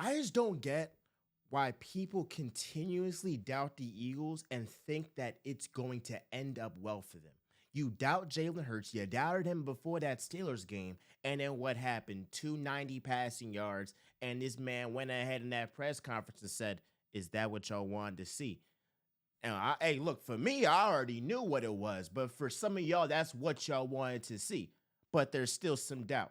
I just don't get why people continuously doubt the Eagles and think that it's going to end up well for them. You doubt Jalen Hurts. You doubted him before that Steelers game. And then what happened? 290 passing yards. And this man went ahead in that press conference and said, is that what y'all wanted to see? And hey, look, for me, I already knew what it was. But for some of y'all, that's what y'all wanted to see. But there's still some doubt.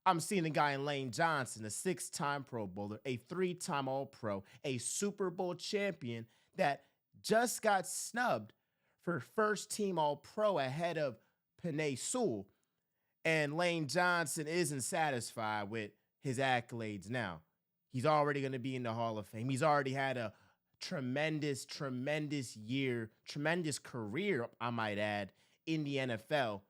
I'm seeing a guy in Lane Johnson, a 6-time Pro Bowler, a 3-time All-Pro, a Super Bowl champion that just got snubbed for first-team All-Pro ahead of Penei Sewell. And Lane Johnson isn't satisfied with his accolades now. He's already going to be in the Hall of Fame. He's already had a tremendous year, tremendous career, I might add, in the NFL.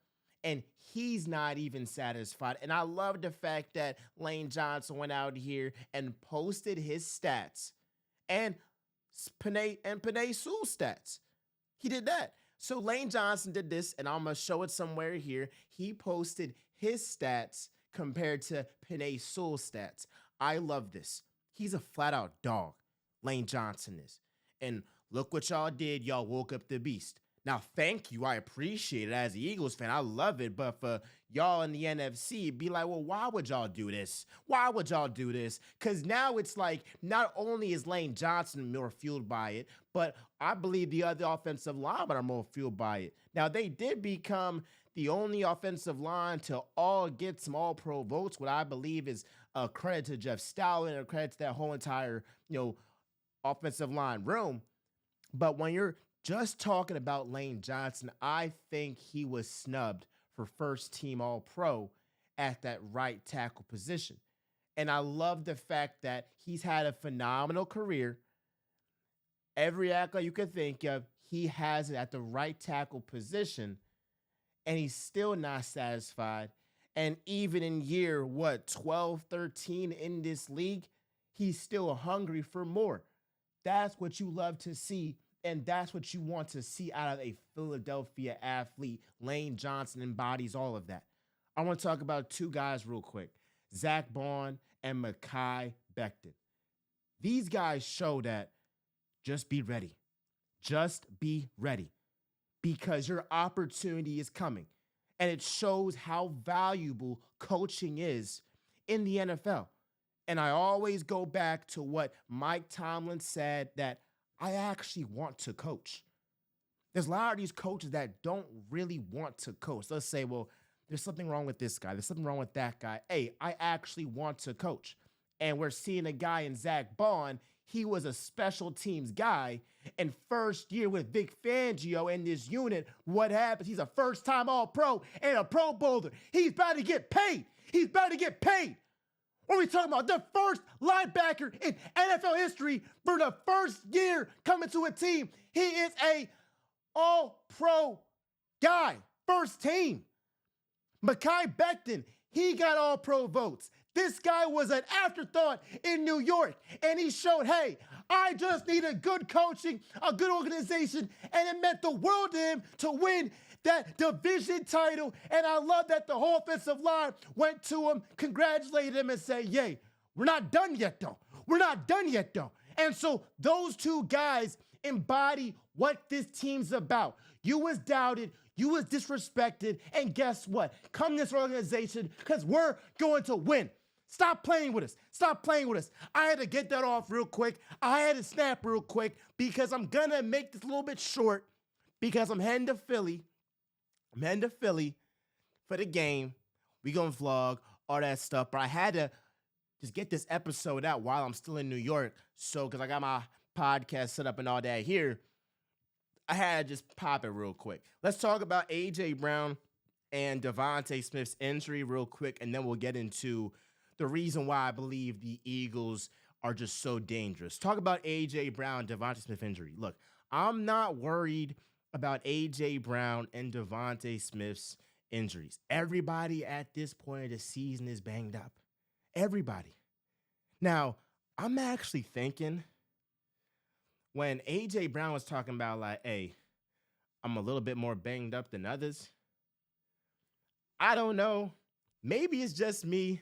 And he's not even satisfied. And I love the fact that Lane Johnson went out here and posted his stats and Penei Sewell stats. He did that. So Lane Johnson did this, and I'm going to show it somewhere here. He posted his stats compared to Penei Sewell's stats. I love this. He's a flat-out dog, Lane Johnson is. And look what y'all did. Y'all woke up the beast. Now, thank you. I appreciate it as an Eagles fan. I love it. But for y'all in the NFC, be like, well, why would y'all do this? Why would y'all do this? Because now it's like not only is Lane Johnson more fueled by it, but I believe the other offensive linemen are more fueled by it. Now, they did become the only offensive line to all get some All-Pro votes, what I believe is a credit to Jeff Stoutland and a credit to that whole entire, offensive line room. But when you're just talking about Lane Johnson, I think he was snubbed for first-team All-Pro at that right tackle position. And I love the fact that he's had a phenomenal career. Every accolade you could think of, he has it at the right tackle position, and he's still not satisfied. And even in year, 12, 13 in this league, he's still hungry for more. That's what you love to see. And that's what you want to see out of a Philadelphia athlete. Lane Johnson embodies all of that. I want to talk about two guys real quick, Zack Baun and Mekhi Becton. These guys show that just be ready. Just be ready because your opportunity is coming. And it shows how valuable coaching is in the NFL. And I always go back to what Mike Tomlin said, that I actually want to coach. There's a lot of these coaches that don't really want to coach. Let's say, well, there's something wrong with this guy. There's something wrong with that guy. Hey, I actually want to coach. And we're seeing a guy in Zack Baun. He was a special teams guy. And first year with Vic Fangio in this unit, what happens? He's a first-time All-Pro and a Pro Bowler. He's about to get paid. He's about to get paid. What are we talking about? The first linebacker in NFL history for the first year coming to a team. He is a All-Pro guy, first team. Mekhi Becton, he got All-Pro votes. This guy was an afterthought in New York, and he showed, hey, I just need a good coaching, a good organization, and it meant the world to him to win that division title. And I love that the whole offensive line went to him, congratulated him, and said, yay, we're not done yet, though. We're not done yet, though. And so those two guys embody what this team's about. You was doubted, you was disrespected, and guess what? Come this organization because we're going to win. Stop playing with us. Stop playing with us. I had to get that off real quick. I had to snap real quick because I'm going to make this a little bit short because I'm heading to Philly. I'm heading to Philly for the game. We going to vlog, all that stuff. But I had to just get this episode out while I'm still in New York. So, because I got my podcast set up and all that here, I had to just pop it real quick. Let's talk about A.J. Brown and Devontae Smith's injury real quick, and then we'll get into the reason why I believe the Eagles are just so dangerous. Talk about A.J. Brown, Devontae Smith injury. Look, I'm not worried about A.J. Brown and Devontae Smith's injuries. Everybody at this point of the season is banged up. Everybody. Now, I'm actually thinking when A.J. Brown was talking about like, hey, I'm a little bit more banged up than others. I don't know. Maybe it's just me.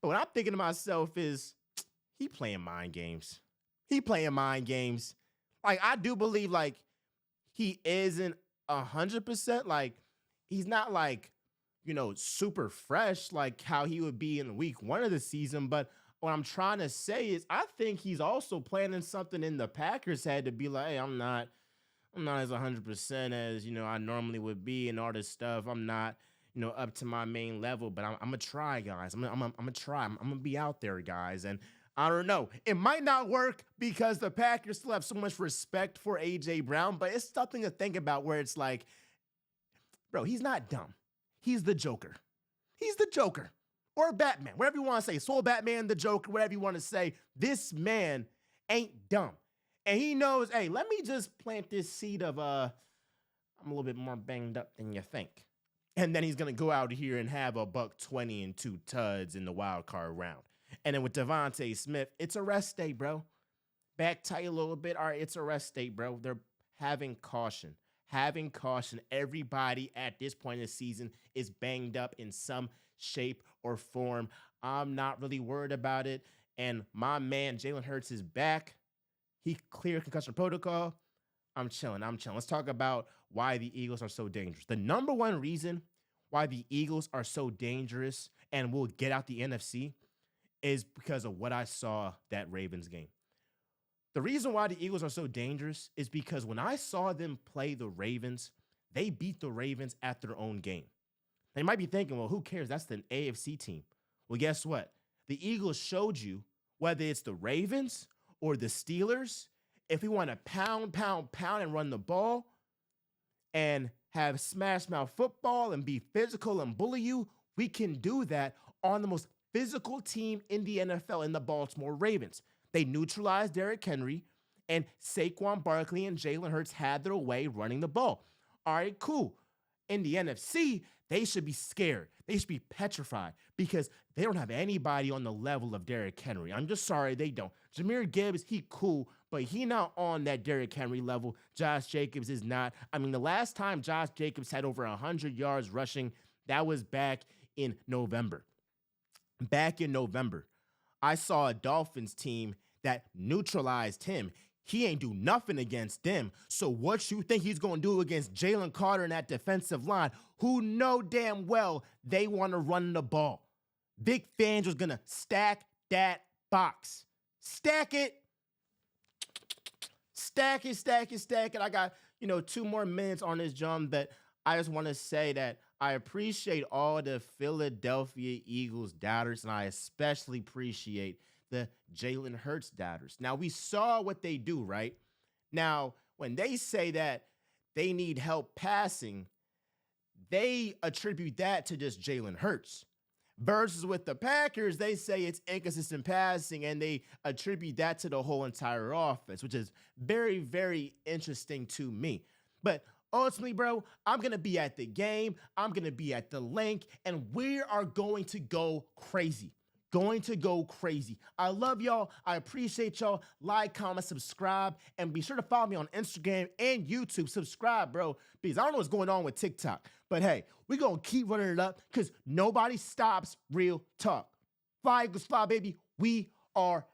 But what I'm thinking to myself is, he playing mind games. He playing mind games. Like, I do believe, like, he isn't 100%. Like, he's not like, super fresh like how he would be in week 1 of the season. But what I'm trying to say is I think he's also planning something in the Packers' head to be like, hey, I'm not as 100% as, I normally would be and all this stuff. I'm not, up to my main level, but I'm gonna try, guys. I'm gonna try. I'm gonna be out there, guys. And I don't know. It might not work because the Packers still have so much respect for AJ Brown, but it's something to think about where it's like, bro, he's not dumb. He's the Joker. He's the Joker. Or Batman, whatever you want to say. Soul Batman, the Joker, whatever you want to say. This man ain't dumb. And he knows, hey, let me just plant this seed of I'm a little bit more banged up than you think. And then he's gonna go out here and have a $120 and 2 tuds in the wild card round. And then with Devontae Smith, it's a rest day, bro. Back tight a little bit. All right, it's a rest day, bro. They're having caution. Having caution. Everybody at this point in the season is banged up in some shape or form. I'm not really worried about it. And my man, Jalen Hurts, is back. He cleared concussion protocol. I'm chilling. Let's talk about why the Eagles are so dangerous. The number one reason why the Eagles are so dangerous and will get out the NFC is because of what I saw that Ravens game. The reason why the Eagles are so dangerous is because when I saw them play the Ravens, they beat the Ravens at their own game. They might be thinking, well, who cares? That's the AFC team. Well, guess what? The Eagles showed you whether it's the Ravens or the Steelers, if we want to pound, and run the ball and have smash mouth football and be physical and bully you, we can do that on the most physical team in the NFL, in the Baltimore Ravens. They neutralized Derrick Henry, and Saquon Barkley and Jalen Hurts had their way running the ball. All right, cool. In the NFC, they should be scared. They should be petrified because they don't have anybody on the level of Derrick Henry. I'm just sorry, they don't. Jahmyr Gibbs, he cool, but he not on that Derrick Henry level. Josh Jacobs is not. I mean, the last time Josh Jacobs had over 100 yards rushing, that was back in November. I saw a Dolphins team that neutralized him. He ain't do nothing against them. So what you think he's going to do against Jalen Carter and that defensive line, who know damn well they want to run the ball? Vic Fangio's going to stack that box. Stack it. I got, 2 more minutes on this jump, but I just want to say that I appreciate all the Philadelphia Eagles doubters, and I especially appreciate the Jalen Hurts doubters. Now, we saw what they do, right? Now, when they say that they need help passing, they attribute that to just Jalen Hurts. Versus with the Packers, they say it's inconsistent passing, and they attribute that to the whole entire offense, which is very, very interesting to me. But ultimately, bro, I'm going to be at the game. I'm going to be at the link, and we are going to go crazy. I love y'all. I appreciate y'all. Like, comment, subscribe, and be sure to follow me on Instagram and YouTube. Subscribe, bro, because I don't know what's going on with TikTok. But hey, we're going to keep running it up because nobody stops real talk. Fly, Eagles, fly, baby. We are